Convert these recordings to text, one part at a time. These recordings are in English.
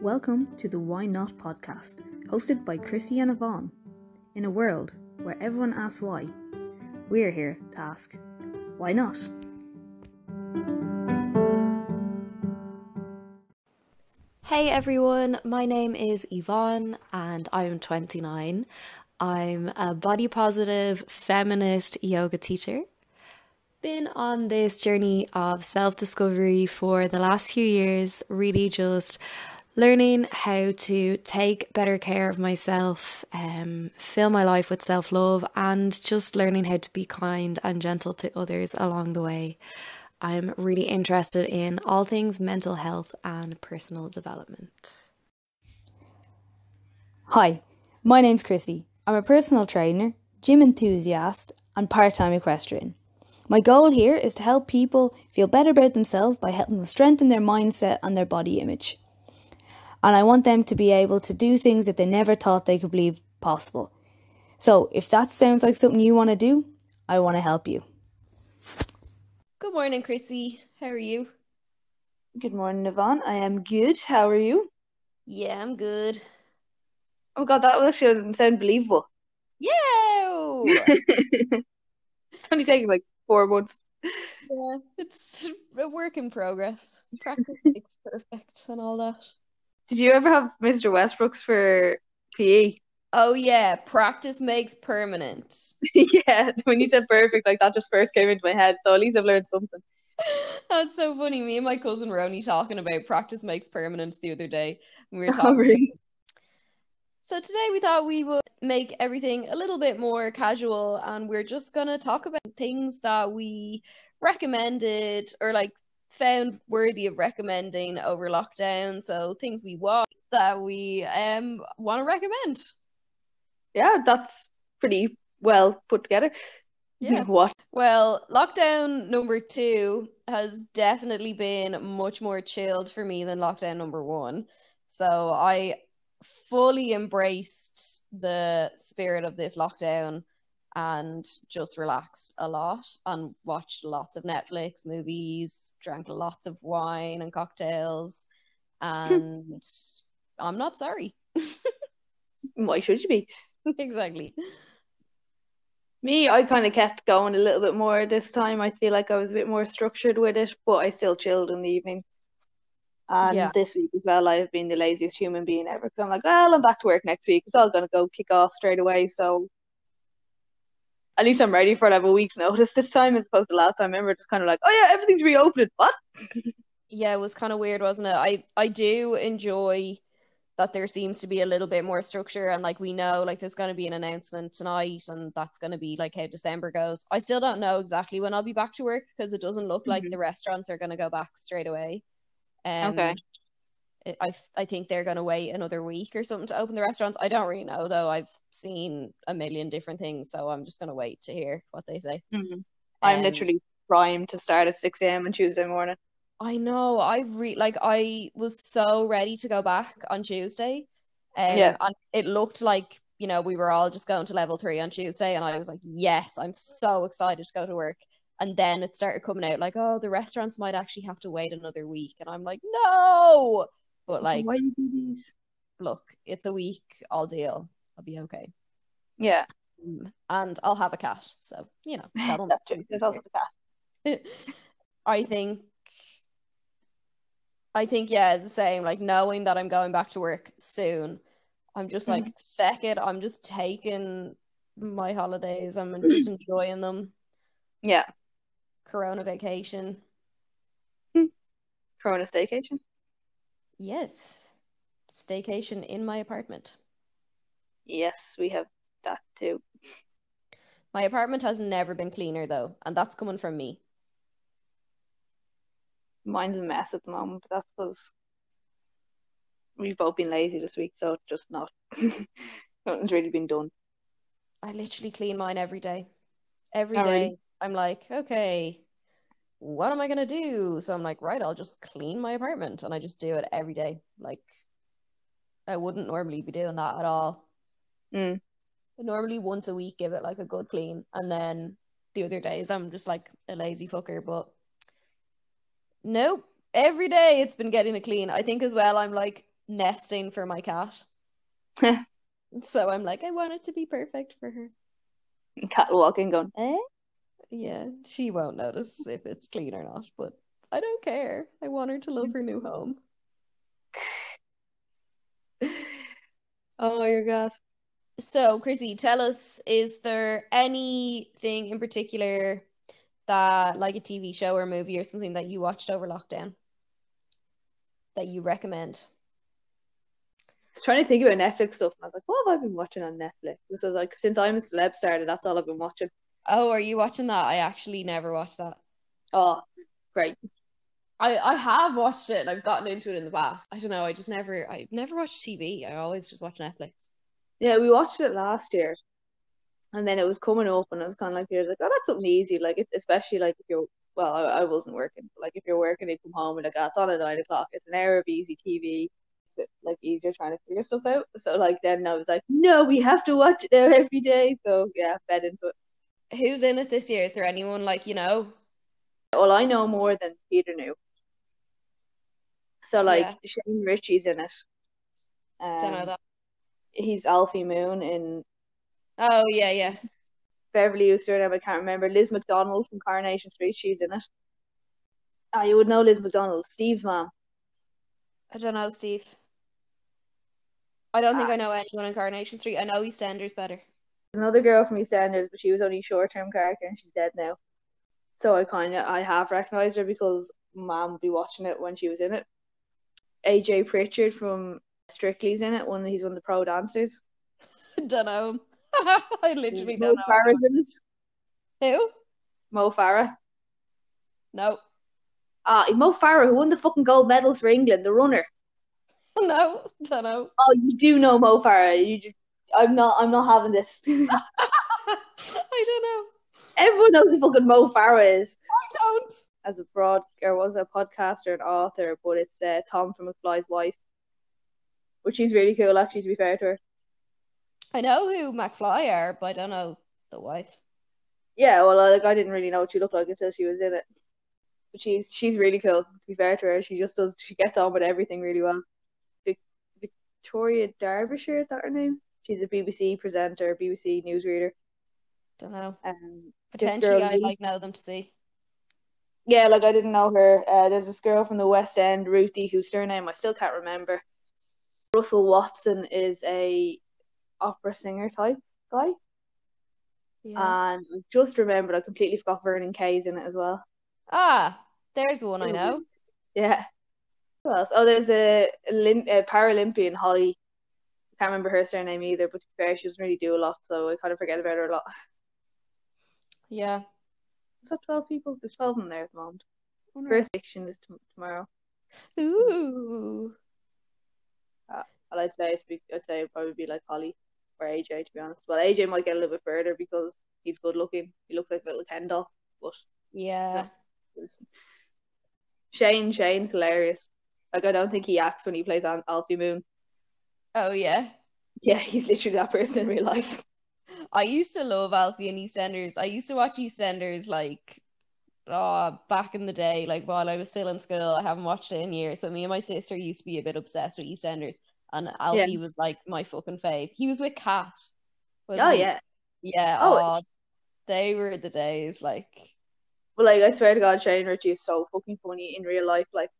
Welcome to the Why Not podcast, hosted by Chrissy and Yvonne. In a world where everyone asks why, we're here to ask, why not? Hey everyone, my name is Yvonne and I'm 29. I'm a body positive feminist yoga teacher. Been on this journey of self-discovery for the last few years, really just learning how to take better care of myself, fill my life with self-love, and just learning how to be kind and gentle to others along the way. I'm really interested in all things mental health and personal development. Hi, my name's Chrissy. I'm a personal trainer, gym enthusiast, and part-time equestrian. My goal here is to help people feel better about themselves by helping them strengthen their mindset and their body image. And I want them to be able to do things that they never thought they could believe possible. So if that sounds like something you want to do, I want to help you. Good morning, Chrissy. How are you? Good morning, Yvonne. I am good. How are you? Yeah, I'm good. Oh God, that actually doesn't sound believable. Yeah! It's only taken like 4 months. Yeah, it's a work in progress. Practice makes perfect and all that. Did you ever have Mr. Westbrook's for PE? Oh yeah, practice makes permanent. Yeah, when you said perfect, like that just first came into my head. So at least I've learned something. That's so funny. Me and my cousin were only talking about practice makes permanent the other day. We were Oh, talking. really? So today we thought we would make everything a little bit more casual, and we're just gonna talk about things that we recommended or like found worthy of recommending over lockdown. So things we watched that we want to recommend. Yeah, that's pretty well put together. Yeah. What? Well, lockdown number 2 has definitely been much more chilled for me than lockdown number 1. So I fully embraced the spirit of this lockdown and just relaxed a lot and watched lots of Netflix movies, drank lots of wine and cocktails, and I'm not sorry. Why should you be? Exactly. Me, I kind of kept going a little bit more this time. I feel like I was a bit more structured with it, but I still chilled in the evening. And Yeah. this week as well, I've been the laziest human being ever because I'm like, well, I'm back to work next week. It's all going to go kick off straight away. So at least I'm ready for like a week's notice this time as opposed to last time. I remember just kind of like, oh yeah, everything's reopening. What? Yeah, it was kind of weird, wasn't it? I do enjoy that there seems to be a little bit more structure, and like we know like there's going to be an announcement tonight, and that's going to be like how December goes. I still don't know exactly when I'll be back to work because it doesn't look like the restaurants are going to go back straight away. Okay. I think they're going to wait another week or something to open the restaurants. I don't really know though. I've seen a million different things, so I'm just going to wait to hear what they say. I'm literally primed to start at 6 a.m. on Tuesday morning. I know. I was so ready to go back on Tuesday. Yeah. And it looked like, we were all just going to level 3 on Tuesday, and I was like, yes, I'm so excited to go to work. And then it started coming out like, oh, the restaurants might actually have to wait another week. And I'm like, no. But like, why you do these? Look, it's a week, I'll deal. I'll be okay. Yeah. And I'll have a cat. So, that'll That's true. There's also the cat. I think, yeah, the same. Like, knowing that I'm going back to work soon, I'm just like, feck it. I'm just taking my holidays. I'm just enjoying them. Yeah. Corona vacation. Corona staycation? Yes. Staycation in my apartment. Yes, we have that too. My apartment has never been cleaner, though, and that's coming from me. Mine's a mess at the moment, but that's because we've both been lazy this week, so just not. Nothing's really been done. I literally clean mine every day. Every Oh, day, really? I'm like, okay, what am I gonna do? So I'm like, right, I'll just clean my apartment, and I just do it every day. Like, I wouldn't normally be doing that at all. I normally once a week give it like a good clean, and then the other days I'm just like a lazy fucker. But nope, every day it's been getting a clean. I think as well I'm like nesting for my cat. So I'm like, I want it to be perfect for her. Cat walking, going, eh? Yeah, she won't notice if it's clean or not, but I don't care. I want her to love her new home. Oh, your gas. So, Chrissy, tell us, is there anything in particular that, like a TV show or movie or something that you watched over lockdown that you recommend? I was trying to think about Netflix stuff, and I was like, what have I been watching on Netflix? This is like, since I'm a celeb started, that's all I've been watching. Oh, are you watching that? I actually never watched that. Oh, great. I have watched it and I've gotten into it in the past. I don't know, I've never watched TV. I always just watch Netflix. Yeah, we watched it last year, and then it was coming up, and I was kind of like, you're like, oh, that's something easy. Like, especially like if you're, well, I wasn't working, but like if you're working, you come home and like, it's on at 9 o'clock. It's an hour of easy TV. It's like easier trying to figure stuff out. So like then I was like, no, we have to watch it now every day. So yeah, fed into it. Who's in it this year? Is there anyone like, you know? Well, I know more than Peter knew. So like Yeah, Shane Ritchie's in it. don't know that. He's Alfie Moon in Oh, yeah, yeah. Beverly Hills surname, I can't remember. Liz McDonald from Coronation Street, she's in it. Ah, you would know Liz McDonald, Steve's mom. I don't know, Steve. I don't think Ah, I know anyone in Coronation Street. I know EastEnders better. another girl from EastEnders, but she was only a short-term character and she's dead now. So I have recognised her because Mom would be watching it when she was in it. AJ Pritchard from Strictly's in it. He's one of the pro dancers. Don't know. I literally Mo don't know Farah's in it. anyone. Who? Mo Farah. No. Mo Farah, who won the fucking gold medals for England, the runner. No, don't know. Oh, you do know Mo Farah. I'm not having this. I don't know. Everyone knows who fucking Mo Farah is. I don't. As a was a podcaster and author, but it's Tom from McFly's wife, which is really cool actually, to be fair to her. I know who McFly are, but I don't know the wife. Yeah, well, like I didn't really know what she looked like until she was in it. But she's really cool, to be fair to her. She gets on with everything really well. Victoria Derbyshire, is that her name? She's a BBC presenter, BBC newsreader. Don't know. Um, Potentially, I'd like know them to see. Yeah, like I didn't know her. There's this girl from the West End, Ruthie, whose surname I still can't remember. Russell Watson is a opera singer type guy. Yeah. And I just remembered, I completely forgot Vernon Kay's in it as well. Ah, there's one I know. Yeah. Who else? Oh, there's a Paralympian, Holly. I can't remember her surname either, but to be fair, she doesn't really do a lot, so I kind of forget about her a lot. Yeah. Is that 12 people? There's 12 of them there at the moment. First fiction is tomorrow. Ooh. I'd say it'd probably be like Holly or AJ, to be honest. Well, AJ might get a little bit further because he's good looking. He looks like a little Ken doll, but yeah. Shane's hilarious. Like I don't think he acts when he plays Alfie Moon. Oh yeah. Yeah, he's literally that person in real life. I used to love Alfie and EastEnders. I used to watch EastEnders like back in the day, like while I was still in school. I haven't watched it in years. So me and my sister used to be a bit obsessed with EastEnders. And Alfie was like my fucking fave. He was with Kat. Oh yeah. Yeah. They were the days, like. Well, like I swear to God, Shane Ritchie is so fucking funny in real life. Like,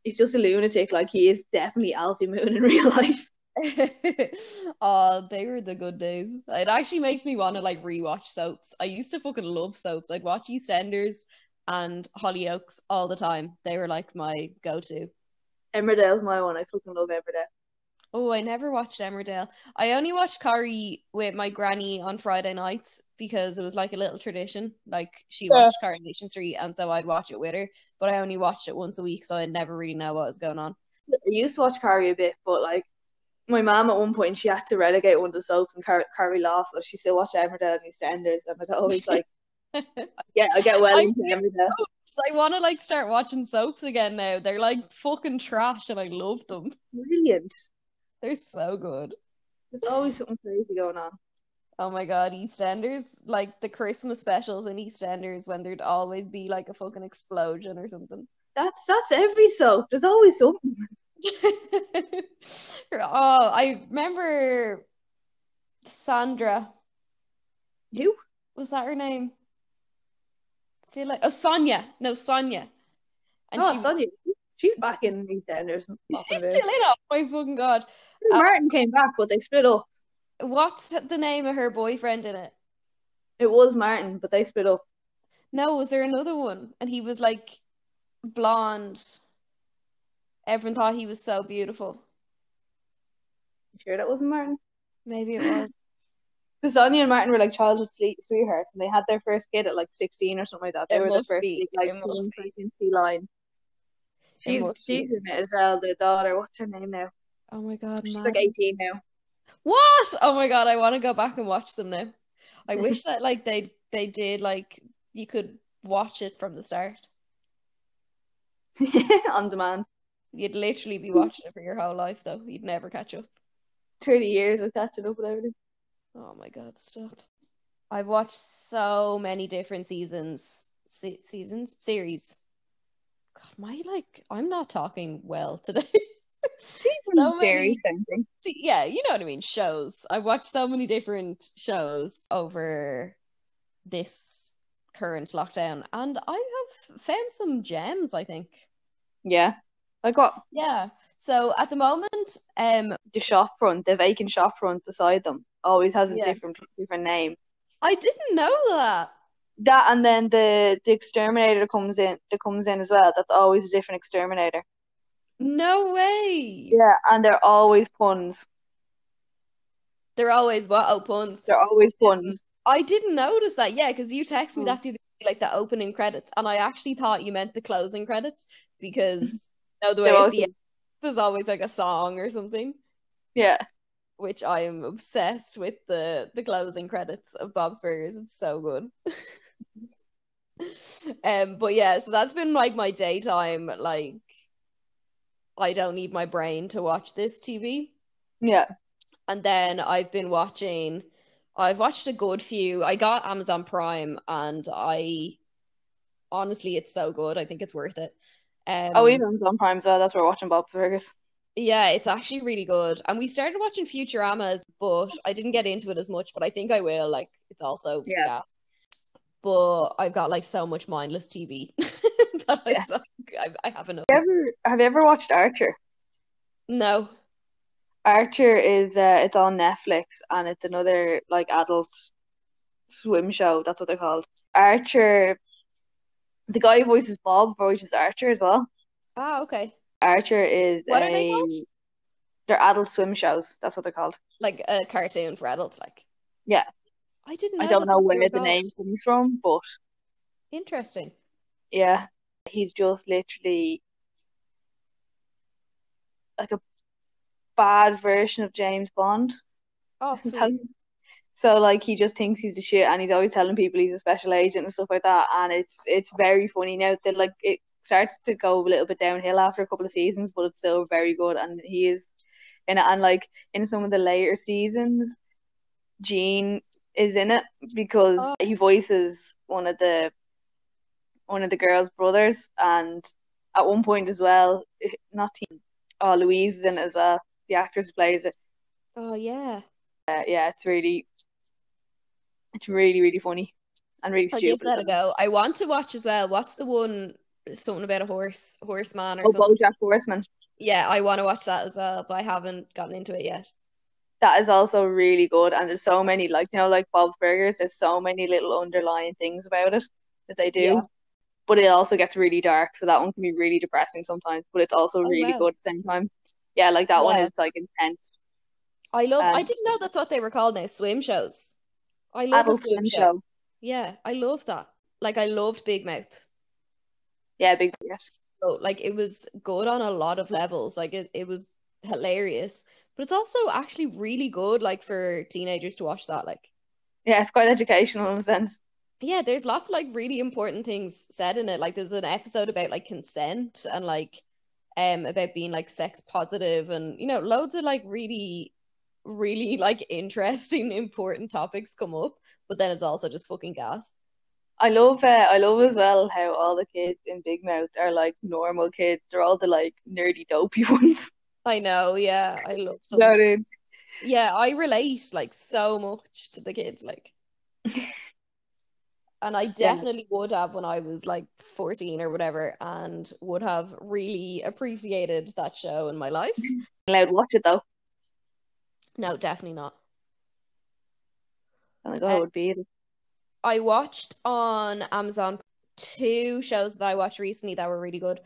he's just a lunatic. Like he is definitely Alfie Moon in real life. They were the good days. It actually makes me want to like rewatch soaps. I used to fucking love soaps. I'd watch EastEnders and Hollyoaks all the time. They were like my go-to. Emmerdale's my one. I fucking love Emmerdale. Oh, I never watched Emmerdale. I only watched Carrie with my granny on Friday nights because it was like a little tradition. Like she watched Coronation Street, and so I'd watch it with her. But I only watched it once a week, so I'd never really know what was going on. I used to watch Carrie a bit, but like my mom at one point, she had to relegate one of the soaps, and Carrie lost, so she still watched Emmerdale and EastEnders, and I'd always like, I get well into Emmerdale. I want to like start watching soaps again now. They're like fucking trash, and I love them. Brilliant. They're so good. There's always something crazy going on. Oh my God, EastEnders, like the Christmas specials in EastEnders when there'd always be like a fucking explosion or something. That's every soap. There's always something. Oh, I remember Sandra. You? Was that her name? I feel like Sonia. No, Sonia. And Oh, she was Sonia. She's back in EastEnders she's popping still about. in it. Oh my fucking God. Martin came back, but they split up. What's the name of her boyfriend in it? It was Martin, but they split up. No, was there another one? And he was like blonde. Everyone thought he was so beautiful. You sure that wasn't Martin? Maybe it was. Because Sonia and Martin were like childhood sweethearts, and they had their first kid at like 16 or something like that. They It were the must first be. like It must be. freaking sea line. It must She's be. in it as well. The daughter. What's her name now? Oh my God, She's like mad. 18 now. What? Oh my God, I want to go back and watch them now. I wish that like they did like you could watch it from the start. On demand. You'd literally be watching it for your whole life though. You'd never catch up. 30 years of catching up with everything. Oh my God, stop. I've watched so many different series. God, I'm not talking well today. Season So very many, something. yeah, you know what I mean, shows. I've watched so many different shows over this current lockdown, and I have found some gems, I think. Yeah. Like what? Yeah. So at the moment, The shop front, the vacant shop front beside them, always has a yeah, different name. I didn't know that. That and then the exterminator that comes in as well. That's always a different exterminator. No way. Yeah, and they're always puns. They're always what? Oh, puns. They're always puns. I didn't notice that. Yeah, because you texted me Mm. that the other day, like the opening credits, and I actually thought you meant the closing credits because you know the They're way at always the end there's always like a song or something, yeah. which I am obsessed with the closing credits of Bob's Burgers. It's so good. But yeah, so that's been like my daytime. Like, I don't need my brain to watch this TV. Yeah. And then I've watched a good few. I got Amazon Prime, and I honestly, it's so good. I think it's worth it. Oh, even on Prime as well. That's where we're watching Bob's Burgers. Yeah, it's actually really good. And we started watching Futuramas, but I didn't get into it as much, but I think I will. Like, it's also Yeah. gas. But I've got like so much mindless TV that Yeah. I have enough. Have you ever watched Archer? No. Archer is it's on Netflix, and it's another like adult swim show. That's what they're called. Archer. The guy who voices Bob voices Archer as well. Ah, okay. Archer is What are they called? They're adult swim shows. That's what they're called. Like a cartoon for adults, like. Yeah. I didn't know I don't that's know what they where were the called. name comes from, but Interesting. yeah, he's just literally like a bad version of James Bond. Oh, sweet. So like he just thinks he's the shit, and he's always telling people he's a special agent and stuff like that. And it's very funny now that like it starts to go a little bit downhill after a couple of seasons, but it's still very good. And he is in it, and like in some of the later seasons, Gene is in it because he voices one of the girls' brothers, and at one point as well, not Teen, Louise is in it as well. The actress who plays it. Oh yeah. Yeah, it's really really funny and really I'll give stupid. that a go. I want to watch as well. What's the one? Something about a horseman or Oh, something. BoJack Horseman. Yeah, I want to watch that as well, but I haven't gotten into it yet. That is also really good, and there's so many like like Bob's Burgers. There's so many little underlying things about it that they do. Yeah. But it also gets really dark, so that one can be really depressing sometimes. But it's also really wow. good at the same time. Yeah, like that one is like intense. I didn't know that's what they were called now, swim shows. I love Adult a swim show. Yeah, I love that. Like I loved Big Mouth. Yeah, Big Mouth. So like it was good on a lot of levels. Like it was hilarious. But it's also actually really good like for teenagers to watch that. Like yeah, it's quite educational in a sense. Yeah, there's lots of like really important things said in it. Like there's an episode about like consent and like about being like sex positive and loads of like really really like interesting important topics come up, but then it's also just fucking gas. I love as well how all the kids in Big Mouth are like normal kids. They're all the like nerdy dopey ones. I know, yeah, I love them. Got it. Yeah, I relate like so much to the kids, like, and I Yeah, definitely would have when I was like 14 or whatever, and would have really appreciated that show in my life. allowed to watch it though. No, definitely not. I'm like, Uh, oh, it would be. I watched on Amazon two shows that I watched recently that were really good.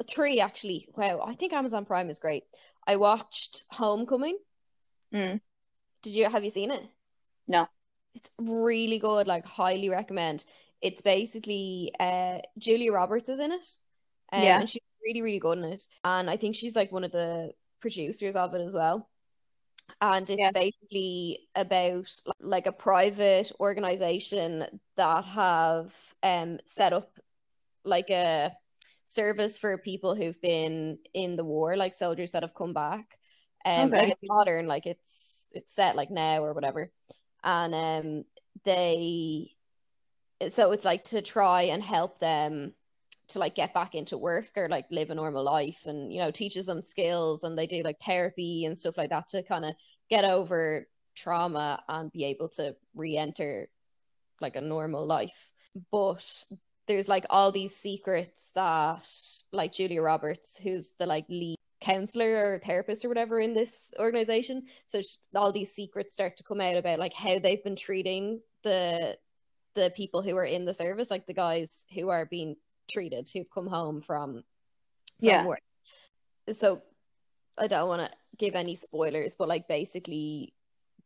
Three actually. Wow, I think Amazon Prime is great. I watched Homecoming. Mm, Have you seen it? no. It's really good, like highly recommend. It's basically Julia Roberts is in it. Yeah. And she's really, really good in it. And I think she's like one of the producers of it as well. And it's Yeah. basically about like a private organization that have set up like a service for people who've been in the war, like soldiers that have come back. Like Okay. it's modern, like it's set like now or whatever. And they so it's like to try and help them to like get back into work or like live a normal life, and teaches them skills, and they do like therapy and stuff like that to kind of get over trauma and be able to re-enter like a normal life. But there's like all these secrets that like Julia Roberts, who's the like lead counselor or therapist or whatever in this organization, so all these secrets start to come out about like how they've been treating the people who are in the service, like the guys who are being treated, who've come home from Yeah. work. So I don't want to give any spoilers, but like basically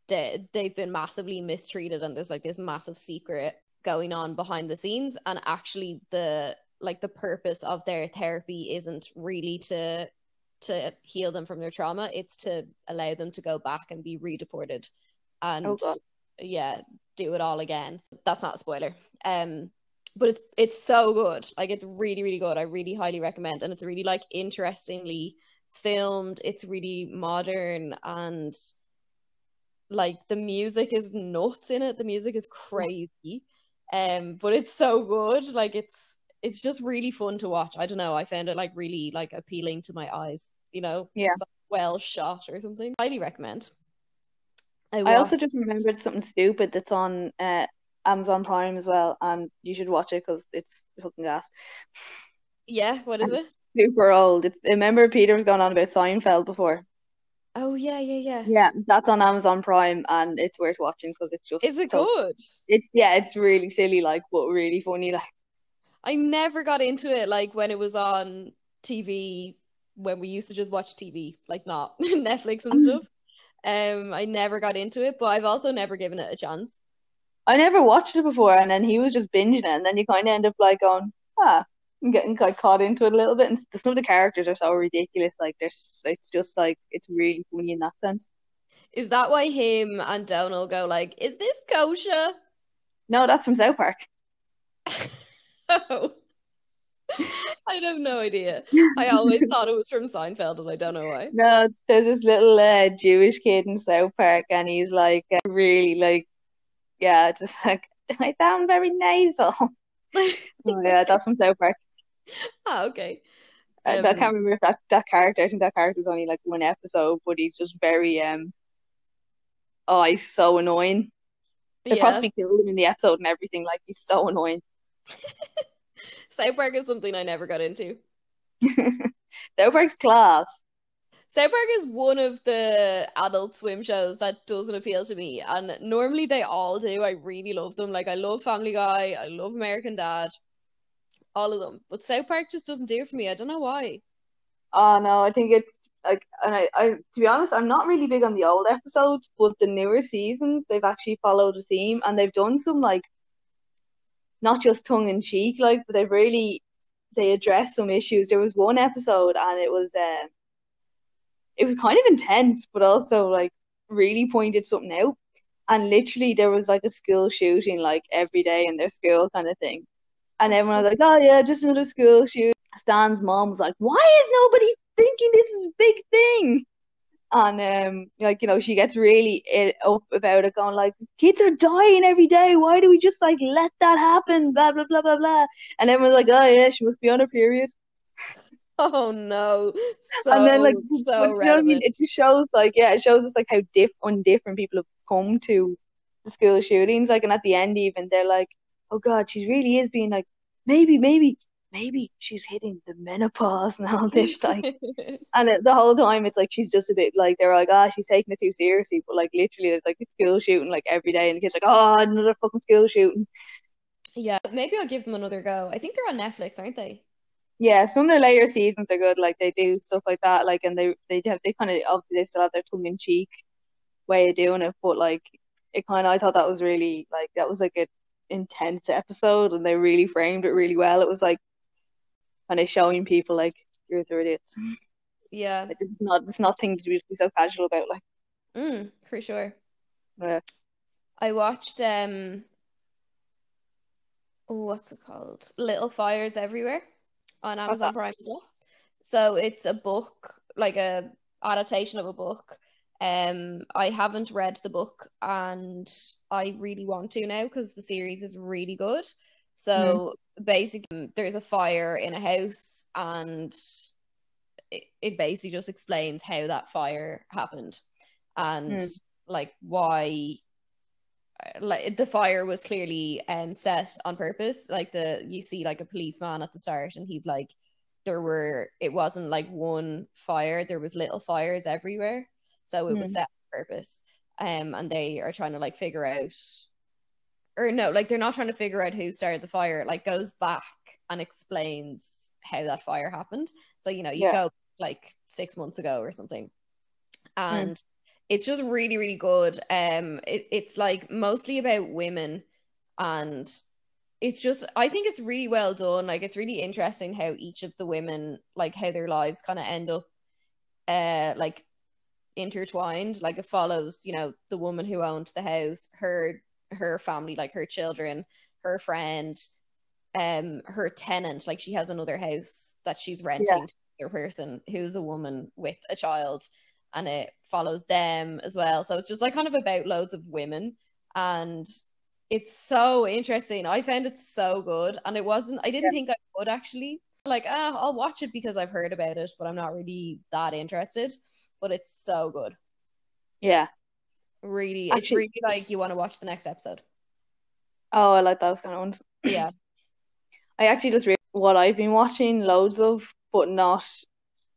they've been massively mistreated, and there's like this massive secret going on behind the scenes, and actually the purpose of their therapy isn't really to heal them from their trauma, it's to allow them to go back and be redeported Oh and God. yeah, do it all again. That's not a spoiler. But it's so good. Like it's really, really good. I really highly recommend, and it's really like interestingly filmed. It's really modern, and like the music is nuts in it. The music is crazy. But it's so good. Like it's just really fun to watch. I don't know. I found it like really like appealing to my eyes. Yeah. It's like well shot or something. Highly recommend. I I watched. also just remembered something stupid that's on Amazon Prime as well, and you should watch it because it's hooking gas. Yeah, what is And it? it's super old. Remember Peter was going on about Seinfeld before? Oh yeah, yeah, yeah. Yeah, that's on Amazon Prime, and it's worth watching because it's just Is it so. good? It's really silly, like, but really funny, like. I never got into it like when it was on TV, when we used to just watch TV, like not Netflix and stuff. I never got into it, but I've also never given it a chance. I never watched it before, and then he was just binging it, and then you kind of end up like going, I'm getting like caught into it a little bit. And some of the characters are so ridiculous, like it's just like it's really funny in that sense. Is that why him and Donald go like, "Is this kosher?" No, that's from South Park. Oh, I have no idea. I always thought it was from Seinfeld, and I don't know why. No, there's this little Jewish kid in South Park, and he's like really like just like I sound very nasal. Oh yeah, that's from South Park. Ah, okay. I can't remember if that character. I think that character's only like one episode, but he's just very oh, he's so annoying. They Yeah. probably killed him in the episode and everything. Like he's so annoying. South Park is something I never got into. South Park's class. South Park is one of the Adult Swim shows that doesn't appeal to me, and normally they all do. I really love them. Like I love Family Guy, I love American Dad, all of them. But South Park just doesn't do it for me. I don't know why. Oh no, I think it's like, and I to be honest, I'm not really big on the old episodes, but the newer seasons they've actually followed a theme, and they've done some like not just tongue in cheek, like, but they address some issues. There was one episode, and it was kind of intense, but also like really pointed something out. And literally, there was like a school shooting like every day in their school kind of thing. And everyone was like, "Oh yeah, just another school shooting." Stan's mom was like, "Why is nobody thinking this is a big thing?" And like, she gets really up about it, going like, kids are dying every day. Why do we just like let that happen? Blah blah blah blah blah. And everyone's like, oh yeah, she must be on her period. Oh no, And then like, but so you know what I mean? relevant. It just shows like, yeah, it shows us like how undifferent people have come to the school shootings. Like, and at the end, even they're like, oh God, she really is being like, maybe she's hitting the menopause and all this. Like, and the whole time it's like she's just a bit like, they're like, ah, she's taking it too seriously. But like, literally, it's like a school shooting like every day, and the kids like, oh, another fucking school shooting. Yeah, maybe I'll give them another go. I think they're on Netflix, aren't they? Yeah, some of the later seasons are good. Like, they do stuff like that. Like, and they kind of, obviously they still have their tongue in cheek way of doing it, but like, it kind of, I thought that was really like, that was like a intense episode, and they really framed it really well. It was like kind of showing people like, you're the idiots. Yeah. Like, it's not thing to be so casual about. Like, For sure. yeah. I watched what's it called? Little Fires Everywhere on What's Amazon that? Prime as well. So it's a book, like a adaptation of a book. I haven't read the book and I really want to now because the series is really good. Mm, So basically, there's a fire in a house and it basically just explains how that fire happened and mm, like why like the fire was clearly set on purpose. Like you see like a policeman at the start and he's like it wasn't like one fire, there was little fires everywhere. So it was mm. set on purpose. And they are trying to like figure out, or no, like they're not trying to figure out who started the fire. It like goes back and explains how that fire happened. So you Yeah. go like 6 months ago or something, Mm, and it's just really really good. It's like mostly about women, and it's just, I think it's really well done. Like it's really interesting how each of the women, like how their lives kind of end up like intertwined. Like it follows the woman who owned the house, her family, like her children, her friend, her tenant. Like she has another house that she's yeah. renting to another person who's a woman with a child, and it follows them as well. So it's just like kind of about loads of women, and it's so interesting. I found it so good, and I didn't Yeah. think I would actually. Like, I'll watch it because I've heard about it, but I'm not really that interested. But it's so good. Yeah. Really, it's Actually, really like you want to watch the next episode. oh, I like those kind of ones. Yeah. I actually just realized what I've been watching loads of, but not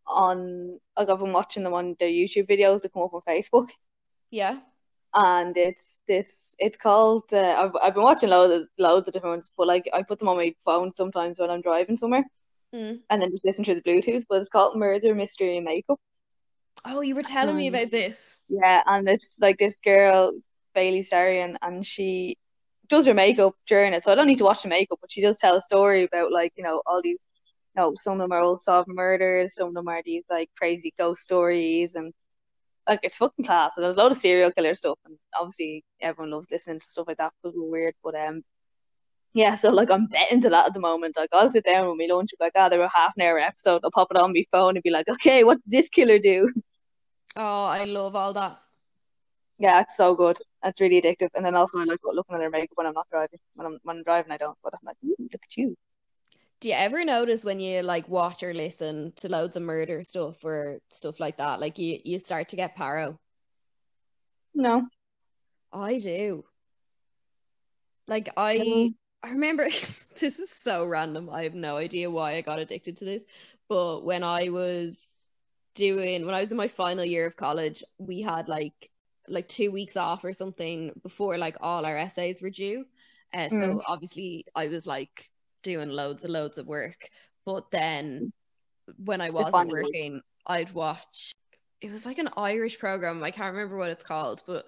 on. Like, I've been watching them on their YouTube videos that come up on Facebook, Yeah. and it's called. I've been watching loads of different ones, but like, I put them on my phone sometimes when I'm driving somewhere, Mm. and then just listen through the Bluetooth. But it's called Murder Mystery and Makeup. Oh, you were telling me Um, about this. yeah, and it's like this girl, Bailey Sarian, and she does her makeup during it. So I don't need to watch the makeup, but she does tell a story about like, all these, some of them are all solved murders, some of them are these like crazy ghost stories, and like, it's fucking class. And there's a lot of serial killer stuff, and obviously everyone loves listening to stuff like that because we're weird. But yeah, so like, I'm betting to that at the moment. Like, I'll sit down with my lunch, and be like, they're a half an hour episode. I'll pop it on my phone and be like, okay, what did this killer do? Oh, I love all that. Yeah, it's so good. It's really addictive. And then also, I like looking at their makeup when I'm not driving. When I'm driving, I don't. But I'm like, ooh, look at you. Do you ever notice when you like watch or listen to loads of murder stuff or stuff like that, like you start to get paro? No. I do. Like No. I remember this is so random. I have no idea why I got addicted to this, but when I was in my final year of college, we had like 2 weeks off or something before like all our essays were due. Mm. So obviously I was like doing loads of work. But then when I The wasn't final one. working, I'd watch, it was like an Irish program. I can't remember what it's called, but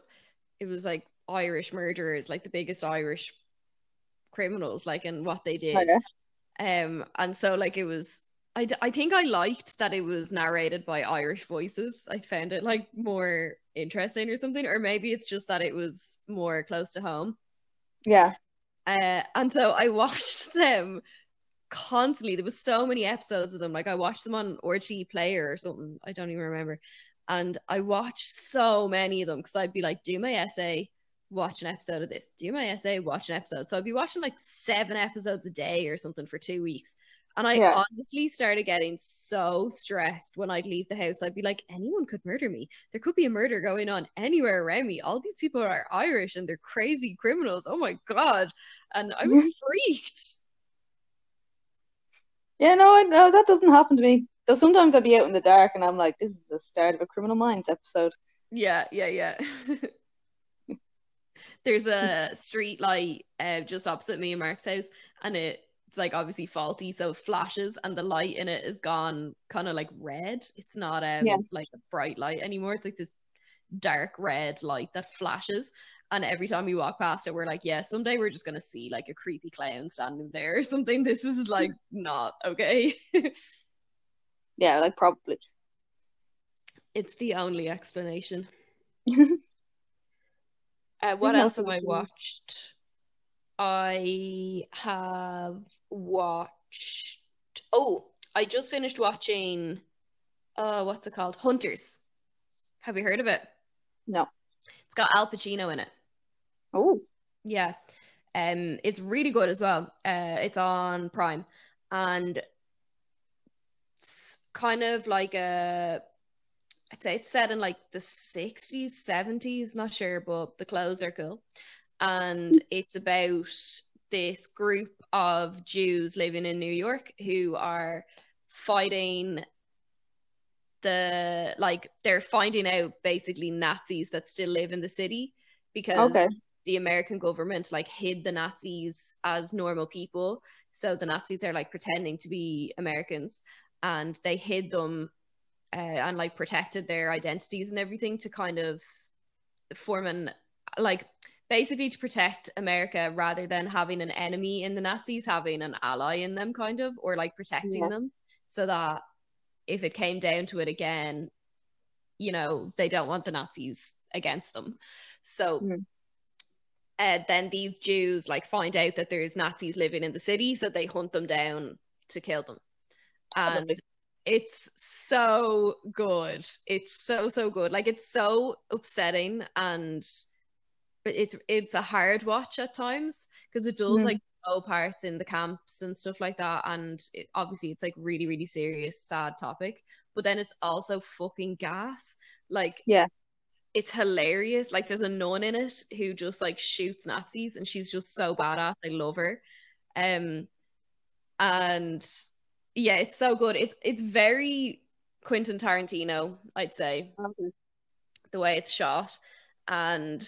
it was like Irish murderers, like the biggest Irish criminals, like, and what they Oh, did. yeah. And so like it was, I think I liked that it was narrated by Irish voices. I found it like more interesting or something, or maybe it's just that it was more close to home. Yeah. And so I watched them constantly. There was so many episodes of them. Like I watched them on RT Player or something. I don't even remember. And I watched so many of them because I'd be like, do my essay, watch an episode of this, do my essay, watch an episode. So I'd be watching like 7 episodes a day or something for 2 weeks. And I Yeah. honestly started getting so stressed when I'd leave the house. I'd be like, anyone could murder me. There could be a murder going on anywhere around me. All these people are Irish and they're crazy criminals. Oh my God. And I was freaked. Yeah, no, that doesn't happen to me. Though sometimes I'd be out in the dark and I'm like, this is the start of a Criminal Minds episode. Yeah. There's a street light just opposite me and Mark's house, and it's like obviously faulty, so it flashes, and the light in it is gone kind of like red. It's not Yeah. like a bright light anymore. It's like this dark red light that flashes. And every time we walk past it, we're like, yeah, someday we're just gonna see like a creepy clown standing there or something. This is like not okay. Yeah, like probably. It's the only explanation. What There's else no have I such thing. watched? I have watched. Oh, I just finished watching. What's it called? Hunters. Have you heard of it? No. It's got Al Pacino in it. Oh, Yeah. It's really good as well. It's on Prime, and it's kind of like I'd say it's set in like the 60s, 70s, not sure, but the clothes are cool. And it's about this group of Jews living in New York who are fighting they're finding out basically Nazis that still live in the city because okay. the American government like hid the Nazis as normal people. So the Nazis are like pretending to be Americans, and they hid them and like protected their identities and everything to kind of form an like basically to protect America rather than having an enemy in the Nazis, having an ally in them kind of, or like protecting Yeah. them so that if it came down to it again, they don't want the Nazis against them. So Mm. then these Jews like find out that there's Nazis living in the city, so they hunt them down to kill them. And Probably. it's so good. It's so good. Like it's so upsetting, and it's a hard watch at times because it does Mm. like show parts in the camps and stuff like that, and obviously it's like really really serious sad topic, but then it's also fucking gas. Like Yeah. it's hilarious. Like there's a nun in it who just like shoots Nazis, and she's just so badass. I love her. And yeah, it's so good. It's very Quentin Tarantino, I'd say, Okay. the way it's shot, and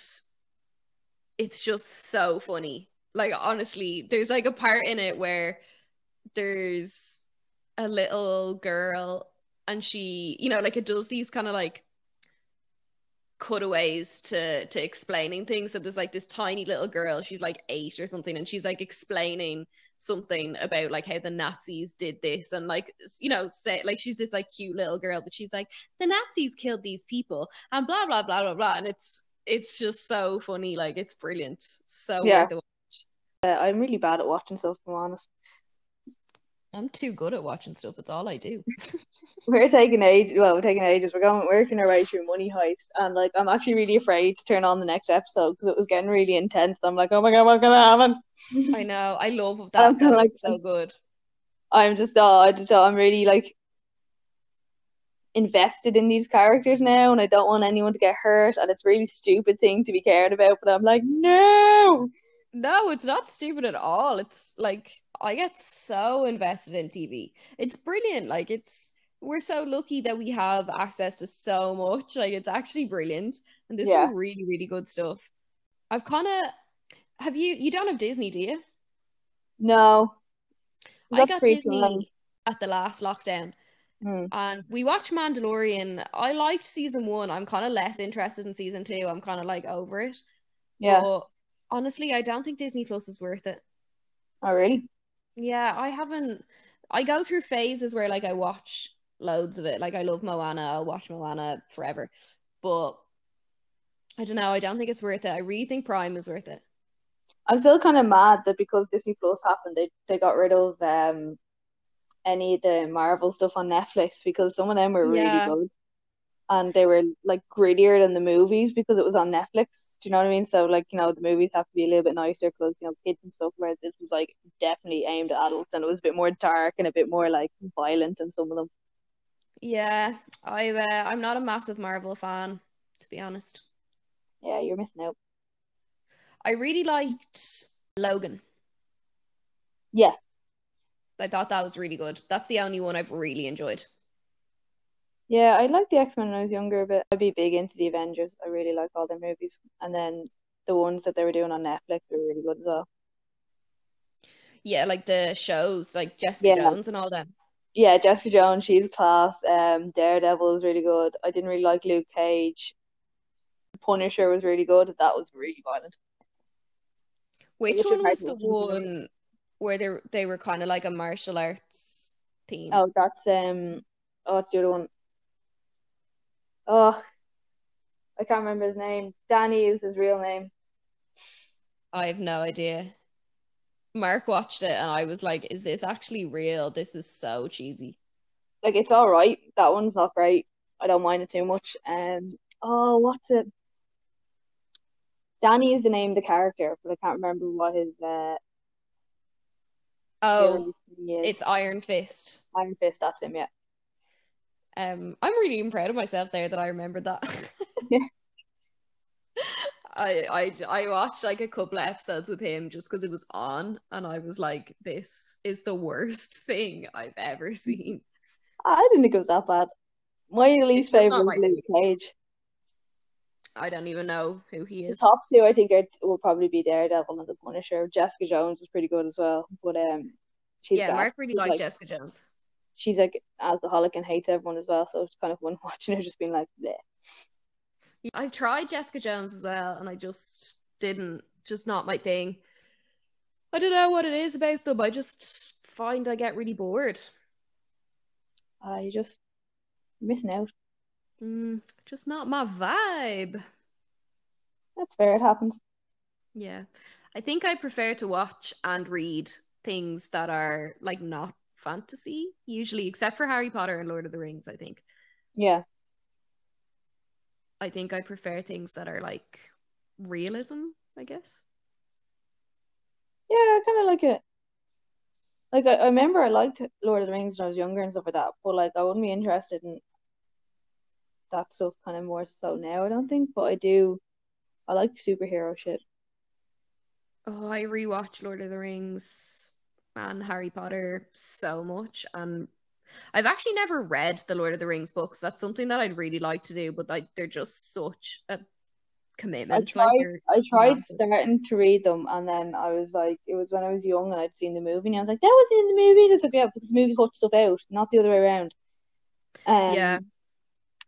it's just so funny. Like honestly, there's like a part in it where there's a little girl, and she, like it does these kind of like cutaways to explaining things. So there's like this tiny little girl, she's like 8 or something, and she's like explaining something about like how the Nazis did this, and like say like she's this like cute little girl, but she's like the Nazis killed these people and blah blah blah blah blah, and it's just so funny. Like it's brilliant, so Yeah. worth it. I'm really bad at watching stuff, if I'm honest. I'm too good at watching stuff. It's all I do. We're taking ages. We're working our way through Money Heist, and like I'm actually really afraid to turn on the next episode because it was getting really intense. I'm like, oh my god, what's gonna happen? I know. I love I'm that. kinda That like, is so good. I'm really like invested in these characters now, and I don't want anyone to get hurt, and it's a really stupid thing to be cared about, but I'm like, no. No, it's not stupid at all. It's like I get so invested in TV. It's brilliant. Like we're so lucky that we have access to so much. Like it's actually brilliant. And there's Yeah. some really, really good stuff. I've kind of you don't have Disney, do you? No. I That's got free Disney at the last lockdown. Mm. And we watched Mandalorian. I liked season 1. I'm kind of less interested in season 2. I'm kind of like over it. Yeah. But honestly, I don't think Disney Plus is worth it. Oh, really? Yeah, I go through phases where like I watch loads of it. Like I love Moana, I'll watch Moana forever. But I don't know, I don't think it's worth it. I really think Prime is worth it. I'm still kind of mad that because Disney Plus happened, they got rid of any of the Marvel stuff on Netflix because some of them were really Yeah. good. and they were like grittier than the movies because it was on Netflix. Do you know what I mean? So like, the movies have to be a little bit nicer because, kids and stuff, where this was like definitely aimed at adults, and it was a bit more dark and a bit more like violent in some of them. Yeah, I'm not a massive Marvel fan, to be honest. Yeah, you're missing out. I really liked Logan. Yeah. I thought that was really good. That's the only one I've really enjoyed. Yeah, I liked the X-Men when I was younger, but I'd be big into the Avengers. I really like all their movies. And then the ones that they were doing on Netflix were really good as well. Yeah, like the shows, like Jessica Yeah. Jones and all them. Yeah, Jessica Jones, she's class. Daredevil is really good. I didn't really like Luke Cage. Punisher was really good. That was really violent. Which Which was one hard was to the watch in the cinema. one where they were kind of like a martial arts theme? Oh, that's what's the other one? Oh, I can't remember his name. Danny is his real name. I have no idea. Mark watched it and I was like, is this actually real? This is so cheesy. Like, it's all right. That one's not great. I don't mind it too much. Oh, what's it? Danny is the name of the character, but I can't remember what his Oh, thing is. it's Iron Fist. Iron Fist, that's him, yeah. I'm really proud of myself there that I remembered that. Yeah. I watched like a couple of episodes with him just because it was on, and I was like, this is the worst thing I've ever seen. I didn't think it was that bad. My least just not favorite my was Luke Cage. I don't even know who he The is. top two, I think, will probably be Daredevil and the Punisher. Jessica Jones is pretty good as well, but she's Yeah, gas. Mark really liked Jessica Jones. She's like alcoholic and hates everyone as well, so it's kind of fun watching her just being like, bleh. I've tried Jessica Jones as well, and I just didn't, just not my thing. I don't know what it is about them. I just find I get really bored. You're just missing out. Just not my vibe. That's fair, it happens. Yeah. I think I prefer to watch and read things that are like not fantasy, usually, except for Harry Potter and Lord of the Rings, I think. Yeah. I think I prefer things that are like realism, I guess. Yeah, I kind of like it. Like, I remember I liked Lord of the Rings when I was younger and stuff like that, but like I wouldn't be interested in that stuff kind of more so now, I don't think, but I like superhero shit. Oh, I rewatch Lord of the Rings and Harry Potter so much, and I've actually never read the Lord of the Rings books. That's something that I'd really like to do, but like they're just such a commitment. I tried starting to read them, and then I was like, it was when I was young and I'd seen the movie, and I was like, that was in the movie. And it's like, yeah, because the movie cut stuff out, not the other way around. Yeah.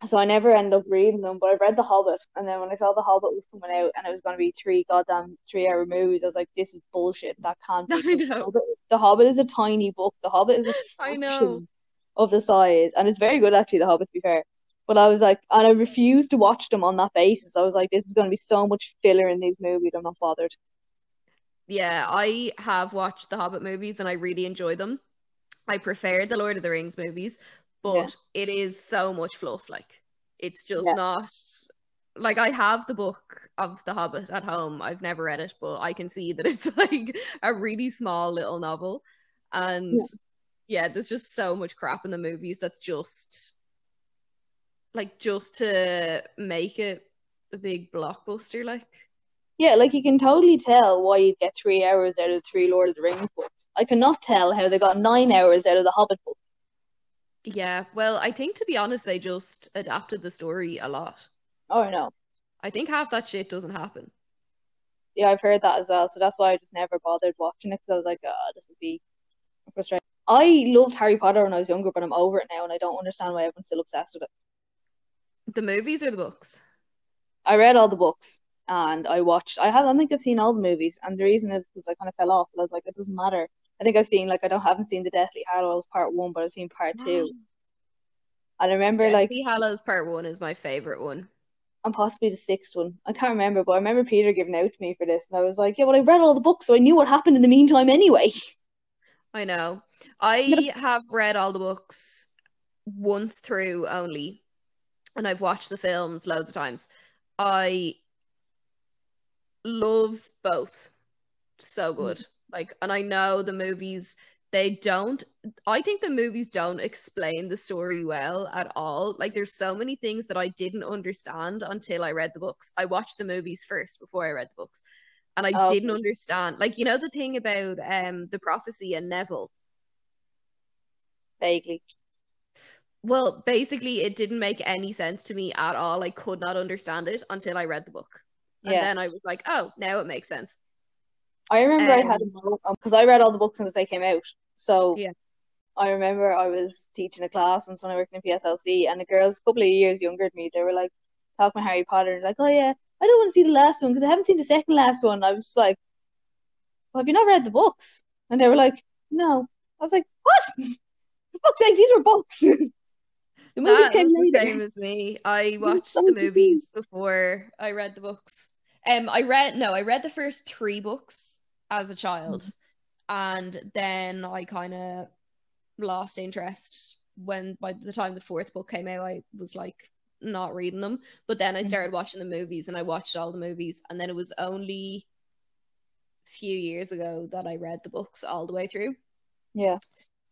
So I never ended up reading them, but I read The Hobbit, and then when I saw The Hobbit was coming out and it was going to be 3-hour movies, I was like, this is bullshit. That can't be. I know. The Hobbit is a tiny book. The Hobbit is a fraction of the size, and it's very good actually, The Hobbit, to be fair. But I was like, and I refused to watch them on that basis. I was like, this is going to be so much filler in these movies. I'm not bothered. Yeah, I have watched the Hobbit movies and I really enjoy them. I prefer the Lord of the Rings movies, but it is so much fluff. Like, it's just not like, I have the book of The Hobbit at home. I've never read it, but I can see that it's like a really small little novel. And yeah, there's just so much crap in the movies that's just like just to make it a big blockbuster, like. Yeah, like you can totally tell why you'd get 3 hours out of 3 Lord of the Rings books. I cannot tell how they got 9 hours out of the Hobbit book. Yeah, well, I think, to be honest, they just adapted the story a lot. Oh, no. I think half that shit doesn't happen. Yeah, I've heard that as well, so that's why I just never bothered watching it, because I was like, this would be frustrating. I loved Harry Potter when I was younger, but I'm over it now, and I don't understand why everyone's still obsessed with it. The movies or the books? I read all the books, and I don't think I've seen all the movies, and the reason is because I kind of fell off, but I was like, it doesn't matter. I think I've seen, like, haven't seen the Deathly Hallows Part 1, but I've seen Part 2. And I remember, Deathly Hallows Part 1 is my favourite one. And possibly the 6th one. I can't remember, but I remember Peter giving out to me for this, and I was like, yeah, well, I read all the books, so I knew what happened in the meantime anyway. I know. I have read all the books once through only. and I've watched the films loads of times. I love both. So good. Like, and I know the movies, I think the movies don't explain the story well at all. Like, there's so many things that I didn't understand until I read the books. I watched the movies first before I read the books. And I didn't understand, like, you know, the thing about the prophecy and Neville. Vaguely. Well, basically, it didn't make any sense to me at all. I could not understand it until I read the book. And then I was like, oh, now it makes sense. I remember I had because I read all the books as they came out. So yeah. I remember I was teaching a class when I worked in PSLC, and the girls a couple of years younger than me, they were like talking about Harry Potter, and like, oh yeah, I don't want to see the last one because I haven't seen the second last one. I was just like, well, have you not read the books? And they were like, no. I was like, what? For fuck's sake, these were books. The movies came later. The same as me. I watched the movies before I read the books. I read the first 3 books as a child, and then I kind of lost interest when by the time the 4th book came out. I was like not reading them, but then I started watching the movies, and I watched all the movies, and then it was only a few years ago that I read the books all the way through. Yeah.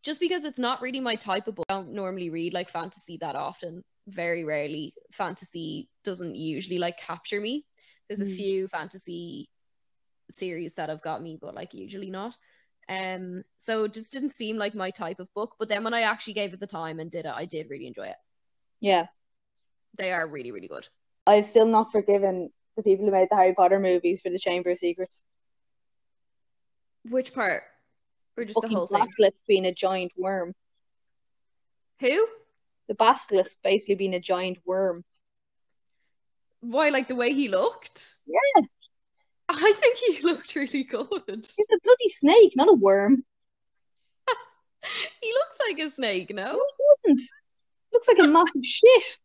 Just because it's not really my type of book. I don't normally read like fantasy that often. Very rarely. Fantasy doesn't usually like capture me. There's a few fantasy series that have got me, but like usually not. So it just didn't seem like my type of book. But then when I actually gave it the time and did it, I did really enjoy it. Yeah. They are really, really good. I've still not forgiven the people who made the Harry Potter movies for the Chamber of Secrets. Which part? Or just the whole thing? Basilisk being a giant worm. Who? The basilisk basically being a giant worm. Why, like the way he looked? Yeah. I think he looked really good. He's a bloody snake, not a worm. He looks like a snake, no? No, he doesn't. Looks like a massive shit.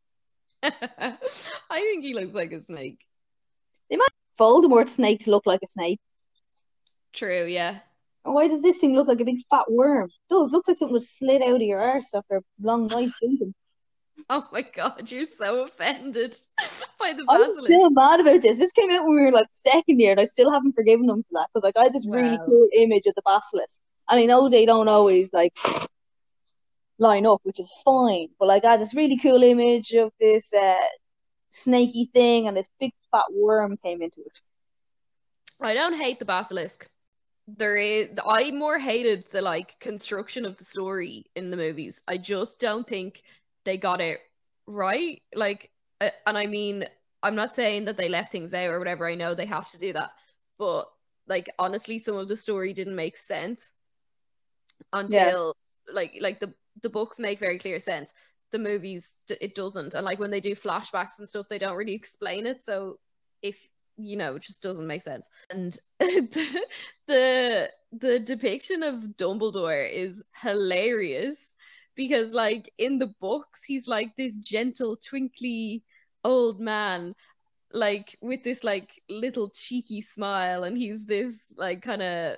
I think he looks like a snake. They might Voldemort's snake to look like a snake. True, yeah. And why does this thing look like a big fat worm? It does. Looks like something was slid out of your arse after a long night drinking. Oh my god, you're so offended by the I'm basilisk. still mad about this. This came out when we were like 2nd year, and I still haven't forgiven them for that, because like I had this really cool image of the basilisk, and I know they don't always like line up, which is fine, but like I had this really cool image of this snaky thing, and this big fat worm came into it. I don't hate the basilisk. I more hated the like construction of the story in the movies. I just don't think they got it right. Like, and I mean, I'm not saying that they left things out or whatever. I know they have to do that, but like honestly, some of the story didn't make sense until like the books make very clear sense. The movies, it doesn't. And like when they do flashbacks and stuff, they don't really explain it. So if you know, it just doesn't make sense. And the depiction of Dumbledore is hilarious, because like in the books he's like this gentle twinkly old man, like with this like little cheeky smile, and he's this like kind of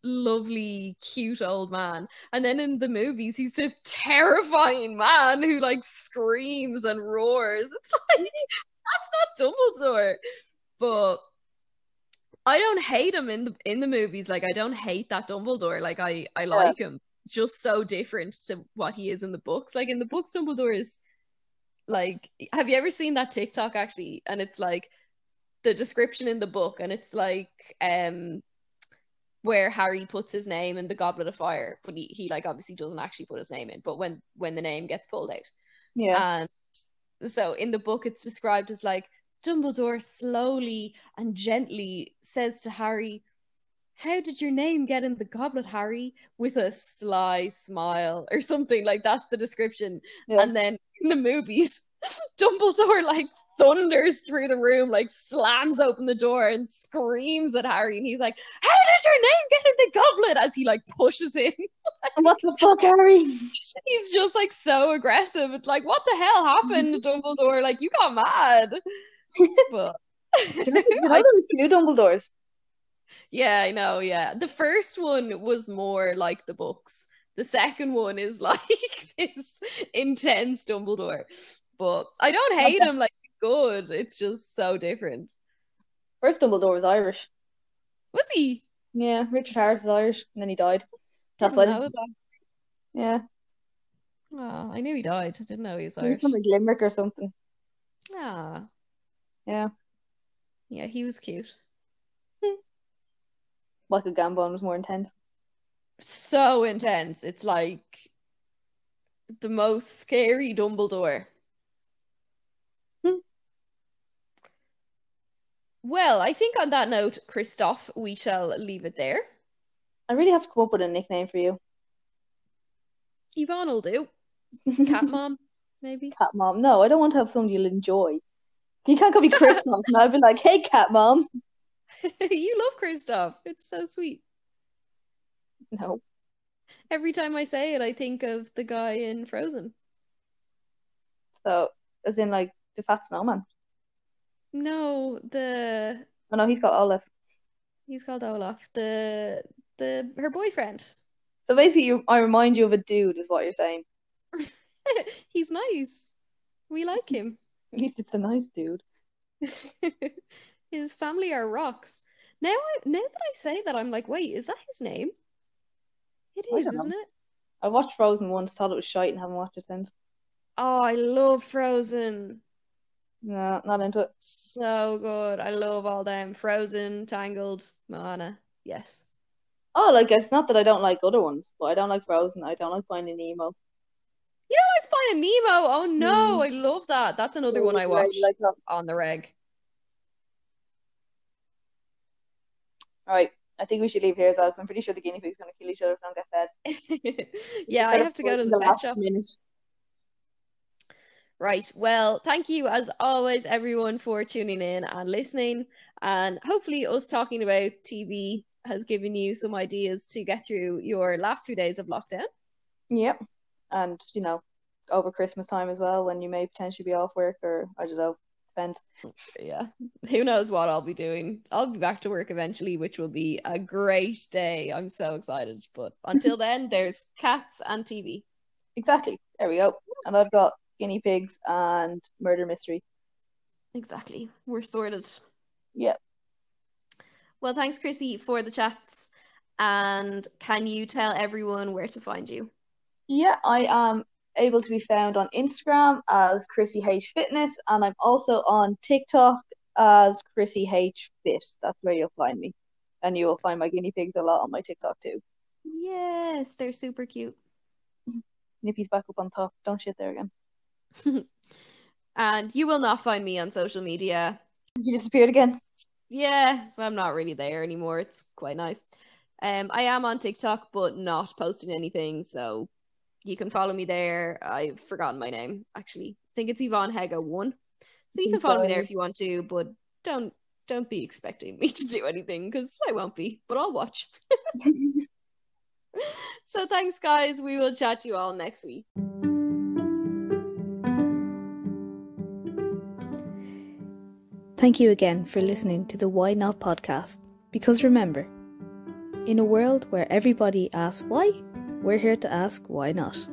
lovely cute old man, and then in the movies he's this terrifying man who like screams and roars. It's like, that's not Dumbledore. But I don't hate him in the movies. Like I don't hate that Dumbledore. Like I like him. It's just so different to what he is in the books. Like in the books, Dumbledore is like, have you ever seen that TikTok actually? And it's like the description in the book, and it's like where Harry puts his name in the Goblet of Fire, but he like obviously doesn't actually put his name in, but when the name gets pulled out. Yeah. And so in the book it's described as like, Dumbledore slowly and gently says to Harry, "How did your name get in the goblet, Harry?" with a sly smile or something. Like that's the description. Yeah. And then in the movies, Dumbledore like thunders through the room, like slams open the door and screams at Harry, and he's like, "How did your name get in the goblet?" as he like pushes him. What the fuck, Harry? He's just like so aggressive. It's like, what the hell happened, Dumbledore? Like you got mad. But you know there was 2 Dumbledores. Yeah, I know. Yeah, the first one was more like the books. The second one is like this intense Dumbledore. but I don't hate him. Like, good. It's just so different. First Dumbledore was Irish. Was he? Yeah, Richard Harris is Irish, and then he died. That's Didn't why. know that. Yeah, Oh, I knew he died. I didn't know he was he was Irish. from like Limerick or something. Ah, Yeah, yeah, he was cute. Michael Gambon was more intense. So intense. It's like the most scary Dumbledore. Hmm. Well, I think on that note, Christoph, we shall leave it there. I really have to come up with a nickname for you. Yvonne will do. Cat Mom, maybe. Cat Mom. No, I don't want to have somebody you'll enjoy. You can't call me Christoph, and I'll be like, "Hey, Cat Mom." You love Christoph. It's so sweet. No. Every time I say it, I think of the guy in Frozen. So, as in like the fat snowman. No, Oh no, he's got Olive. he's called Olaf. Her boyfriend. So basically, I remind you of a dude, is what you're saying. He's nice. We like him. At least it's a nice dude. His family are rocks. Now that I say that, I'm like, wait, is that his name? It I is, don't know. isn't it? I watched Frozen once, thought it was shite, and haven't watched it since. Oh, I love Frozen. No, not into it. So good. I love all them. Frozen, Tangled, Moana. Yes. Oh, like it's not that I don't like other ones, but I don't like Frozen. I don't like Finding Nemo. You know, like Finding Nemo. Oh no, Mm. I love that. That's another Yeah, one I right, watch like that. on the reg. All right, I think we should leave here as well. 'Cause I'm pretty sure the guinea pig's gonna kill each other if they don't get fed. Yeah, I have to go to the pet last shop. minute. Right. Well, thank you as always, everyone, for tuning in and listening. And hopefully, us talking about TV has given you some ideas to get through your last 2 days of lockdown. Yep, and over Christmas time as well, when you may potentially be off work, or I don't know, depends. Yeah. Who knows what I'll be doing? I'll be back to work eventually, which will be a great day. I'm so excited. But until then, there's cats and TV. Exactly. There we go. And I've got guinea pigs and murder mystery. Exactly. We're sorted. Yeah. Well, thanks, Chrissy, for the chats. And can you tell everyone where to find you? Yeah, I am able to be found on Instagram as Chrissy H Fitness, and I'm also on TikTok as Chrissy H Fit. That's where you'll find me. And you will find my guinea pigs a lot on my TikTok too. Yes, they're super cute. Nippy's back up on top. Don't shit there again. And you will not find me on social media. You disappeared again. Yeah, I'm not really there anymore. It's quite nice. I am on TikTok, but not posting anything, so you can follow me there. I've forgotten my name, actually. I think it's Yvonne Hega1. So you can follow me there if you want to, but don't be expecting me to do anything, because I won't be, but I'll watch. So thanks, guys. We will chat to you all next week. Thank you again for listening to the Why Not podcast. Because remember, in a world where everybody asks why, we're here to ask why not.